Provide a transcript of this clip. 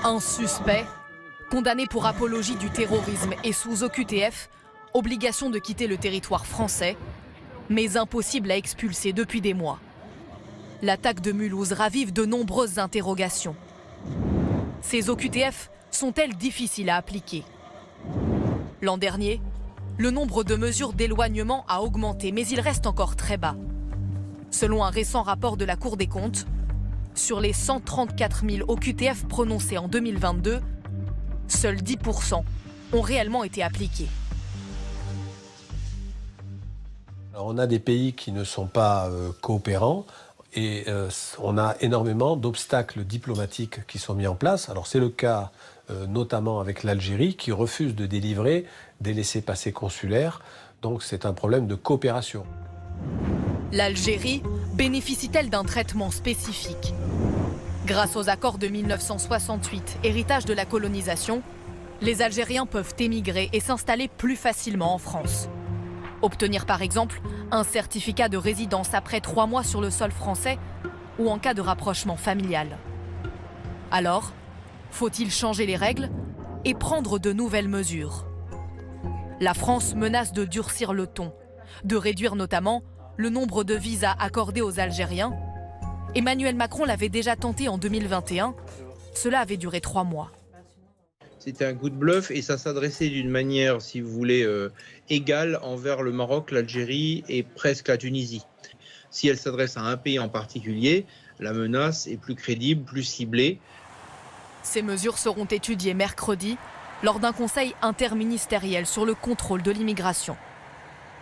Un suspect, condamné pour apologie du terrorisme et sous OQTF, obligation de quitter le territoire français, mais impossible à expulser depuis des mois. L'attaque de Mulhouse ravive de nombreuses interrogations. Ces OQTF sont-elles difficiles à appliquer? L'an dernier, le nombre de mesures d'éloignement a augmenté, mais il reste encore très bas. Selon un récent rapport de la Cour des comptes, sur les 134 000 OQTF prononcés en 2022, seuls 10% ont réellement été appliqués. Alors on a des pays qui ne sont pas coopérants et on a énormément d'obstacles diplomatiques qui sont mis en place. Alors c'est le cas notamment avec l'Algérie qui refuse de délivrer des laissez-passer consulaires. Donc c'est un problème de coopération. L'Algérie bénéficie-t-elle d'un traitement spécifique? Grâce aux accords de 1968, héritage de la colonisation, les Algériens peuvent émigrer et s'installer plus facilement en France. Obtenir par exemple un certificat de résidence après 3 mois sur le sol français ou en cas de rapprochement familial. Alors, faut-il changer les règles et prendre de nouvelles mesures? La France menace de durcir le ton, de réduire notamment le nombre de visas accordés aux Algériens. Emmanuel Macron l'avait déjà tenté en 2021. Cela avait duré 3 mois. C'était un coup de bluff et ça s'adressait d'une manière, si vous voulez, égale envers le Maroc, l'Algérie et presque la Tunisie. Si elle s'adresse à un pays en particulier, la menace est plus crédible, plus ciblée. Ces mesures seront étudiées mercredi lors d'un conseil interministériel sur le contrôle de l'immigration.